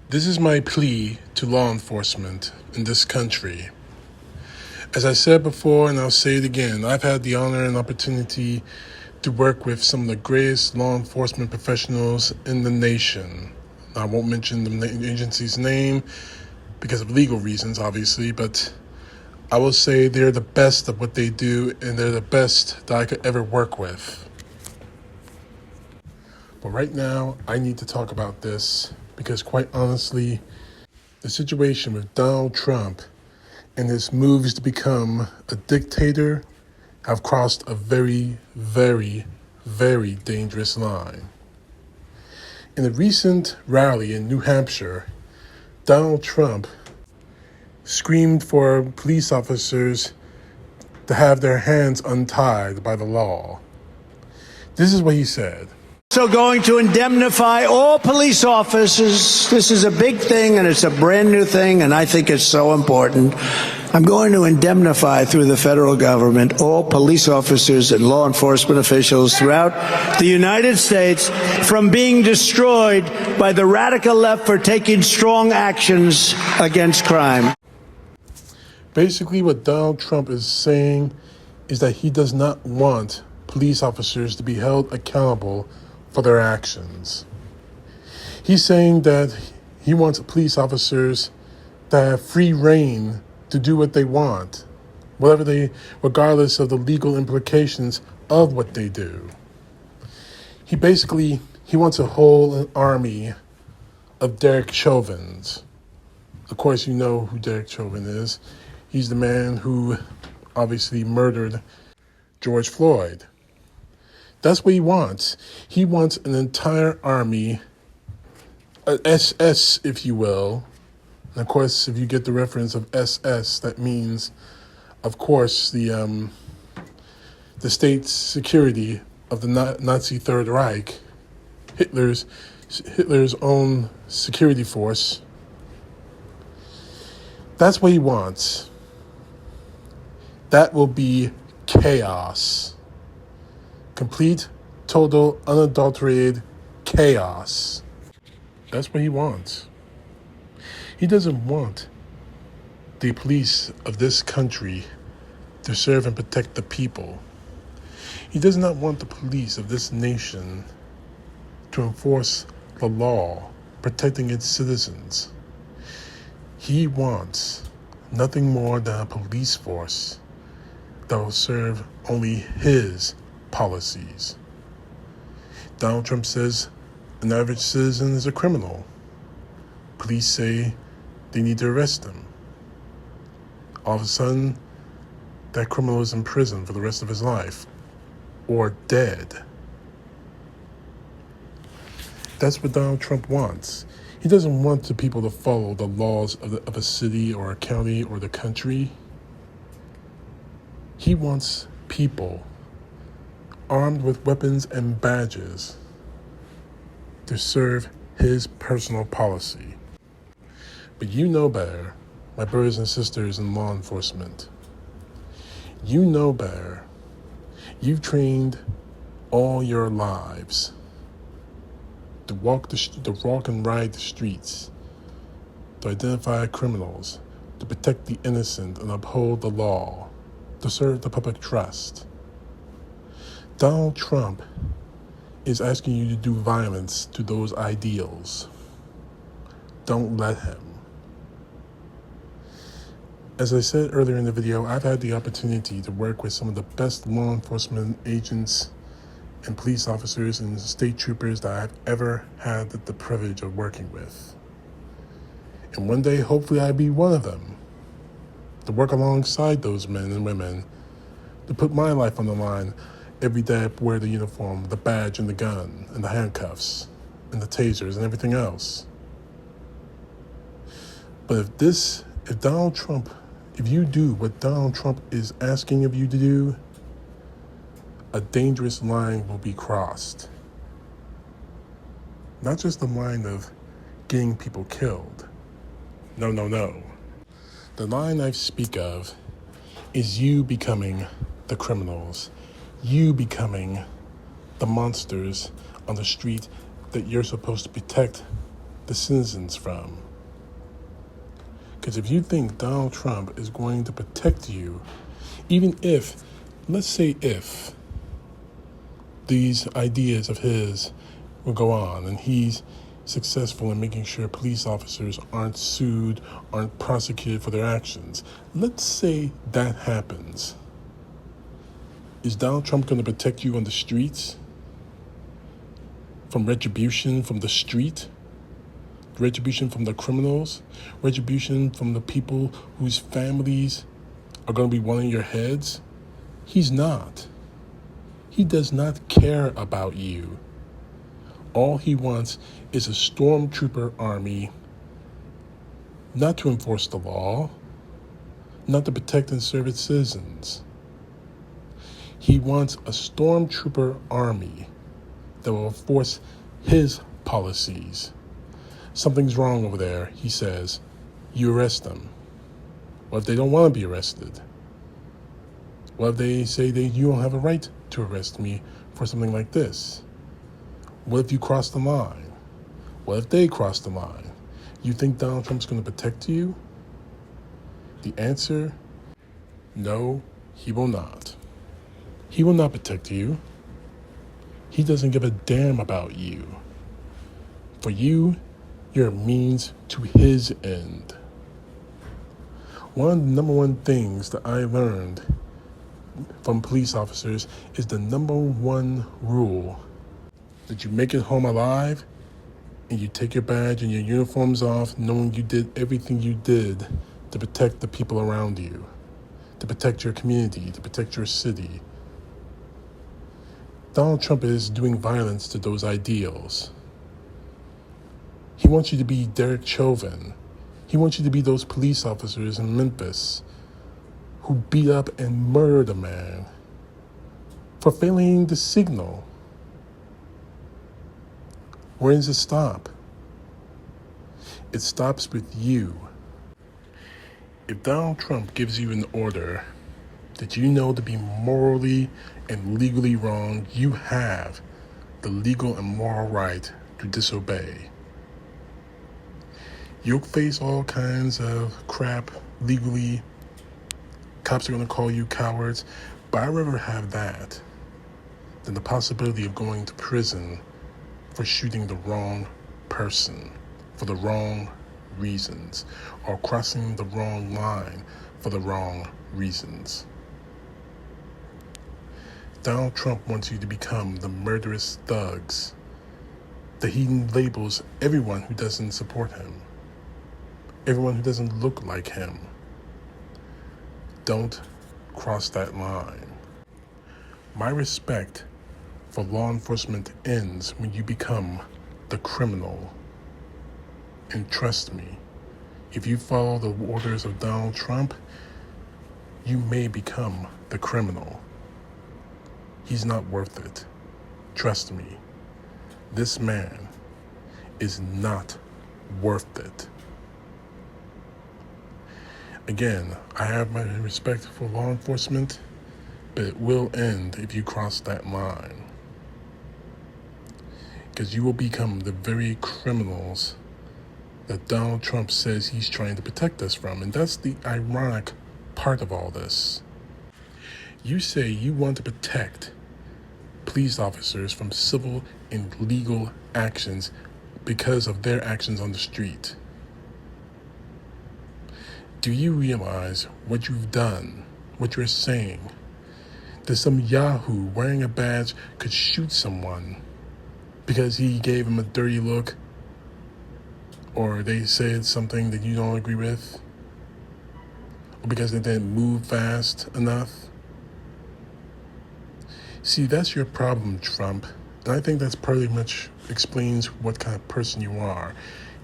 This is my plea to law enforcement in this country. As I said before, and I'll say it again, I've had the honor and opportunity to work with some of the greatest law enforcement professionals in the nation. I won't mention the agency's name because of legal reasons, obviously, but I will say they're the best of what they do, and they're the best that I could ever work with. But right now, I need to talk about this because, quite honestly, the situation with Donald Trump and his moves to become a dictator have crossed a very, very, very dangerous line. In a recent rally in New Hampshire, Donald Trump screamed for police officers to have their hands untied by the law. This is what he said. So going to indemnify all police officers. This is a big thing, and it's a brand new thing, and I think it's so important. I'm going to indemnify through the federal government all police officers and law enforcement officials throughout the United States from being destroyed by the radical left for taking strong actions against crime. Basically, what Donald Trump is saying is that he does not want police officers to be held accountable for their actions. He's saying that he wants police officers to have free reign to do what they want, regardless of the legal implications of what they do. He wants a whole army of Derek Chauvins. Of course, you know who Derek Chauvin is. He's the man who obviously murdered George Floyd. That's what he wants. He wants an entire army, an SS, if you will. And of course, if you get the reference of SS, that means, of course, the state security of the Nazi Third Reich, Hitler's own security force. That's what he wants. That will be chaos. Complete, total, unadulterated chaos. That's what he wants. He doesn't want the police of this country to serve and protect the people. He does not want the police of this nation to enforce the law, protecting its citizens. He wants nothing more than a police force that will serve only his policies. Donald Trump says an average citizen is a criminal. Police say they need to arrest him. All of a sudden, that criminal is in prison for the rest of his life, or dead. That's what Donald Trump wants. He doesn't want the people to follow the laws of a city or a county or the country. He wants people armed with weapons and badges to serve his personal policy. But you know better, my brothers and sisters in law enforcement. You know better. You've trained all your lives to walk and ride the streets, to identify criminals, to protect the innocent and uphold the law, to serve the public trust. Donald Trump is asking you to do violence to those ideals. Don't let him. As I said earlier in the video, I've had the opportunity to work with some of the best law enforcement agents and police officers and state troopers that I've ever had the privilege of working with. And one day, hopefully, I'll be one of them, to work alongside those men and women, to put my life on the line every day I wear the uniform, the badge and the gun and the handcuffs and the tasers and everything else. But if you do what Donald Trump is asking of you to do, a dangerous line will be crossed. Not just the line of getting people killed. No. The line I speak of is you becoming the criminals, you becoming the monsters on the street that you're supposed to protect the citizens from. Because if you think Donald Trump is going to protect you, even if, let's say if, these ideas of his will go on and he's successful in making sure police officers aren't sued, aren't prosecuted for their actions. Let's say that happens. Is Donald Trump going to protect you on the streets? From retribution from the street? Retribution from the criminals? Retribution from the people whose families are going to be wanting your heads? He's not. He does not care about you. All he wants is a Stormtrooper army, not to enforce the law, not to protect and serve its citizens. He wants a Stormtrooper army that will enforce his policies. Something's wrong over there, he says. You arrest them. What if they don't want to be arrested? What if they say that you don't have a right to arrest me for something like this? What if you cross the line? What if they cross the line? You think Donald Trump's going to protect you? The answer, no, he will not. He will not protect you. He doesn't give a damn about you. For you, you're a means to his end. One of the number one things that I learned from police officers is the number one rule: that you make it home alive and you take your badge and your uniforms off knowing you did everything you did to protect the people around you, to protect your community, to protect your city. Donald Trump is doing violence to those ideals. He wants you to be Derek Chauvin. He wants you to be those police officers in Memphis who beat up and murdered a man for failing to signal. Where does it stop? It stops with you. If Donald Trump gives you an order that you know to be morally and legally wrong, you have the legal and moral right to disobey. You'll face all kinds of crap legally. Cops are going to call you cowards, but I'd rather have that than the possibility of going to prison for shooting the wrong person for the wrong reasons, or crossing the wrong line for the wrong reasons. Donald Trump wants you to become the murderous thugs that he labels everyone who doesn't support him, everyone who doesn't look like him. Don't cross that line. My respect for law enforcement ends when you become the criminal. And trust me, if you follow the orders of Donald Trump, you may become the criminal. He's not worth it. Trust me, this man is not worth it. Again, I have my respect for law enforcement, but it will end if you cross that line. Because you will become the very criminals that Donald Trump says he's trying to protect us from. And that's the ironic part of all this. You say you want to protect police officers from civil and legal actions because of their actions on the street. Do you realize what you've done, what you're saying? That some yahoo wearing a badge could shoot someone because he gave him a dirty look, or they said something that you don't agree with, or because they didn't move fast enough? See, that's your problem, Trump. And I think that's pretty much explains what kind of person you are.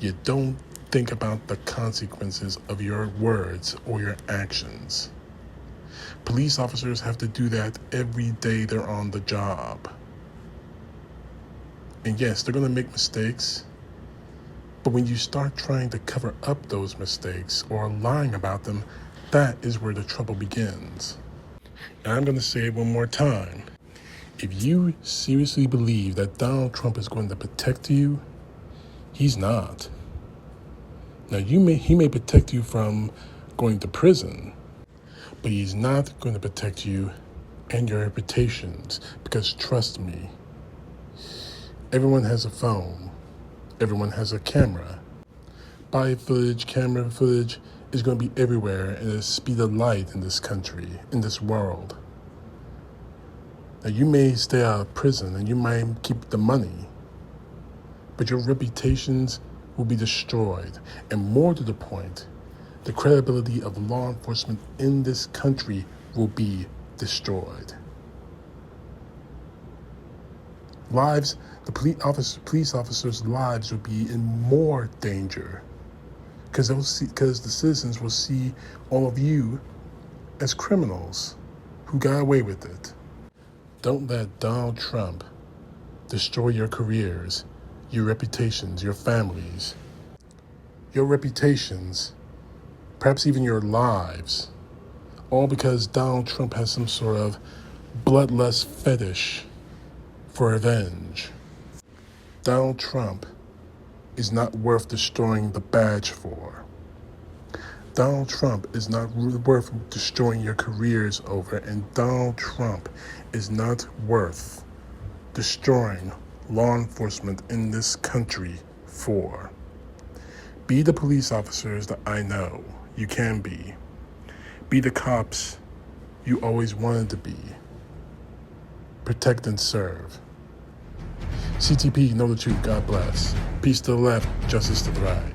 You don't think about the consequences of your words or your actions. Police officers have to do that every day they're on the job. And yes, they're going to make mistakes. But when you start trying to cover up those mistakes or lying about them, that is where the trouble begins. And I'm going to say it one more time. If you seriously believe that Donald Trump is going to protect you, He's not. Now, he may protect you from going to prison, but he's not going to protect you and your reputations, because trust me, everyone has a phone. Everyone has a camera. Body footage, camera footage is going to be everywhere at the speed of light in this country, in this world. Now, you may stay out of prison and you might keep the money, but your reputations will be destroyed. And more to the point, the credibility of law enforcement in this country will be destroyed. Lives, the police officers' lives will be in more danger, because the citizens will see all of you as criminals who got away with it. Don't let Donald Trump destroy your careers, your reputations, your families, your reputations, perhaps even your lives, all because Donald Trump has some sort of bloodlust fetish for revenge. Donald Trump is not worth destroying the badge for. Donald Trump is not worth destroying your careers over, and Donald Trump is not worth destroying law enforcement in this country for. Be the police officers that I know you can be. Be the cops you always wanted to be. Protect and serve. CTP, know the truth. God bless. Peace to the left, justice to the right.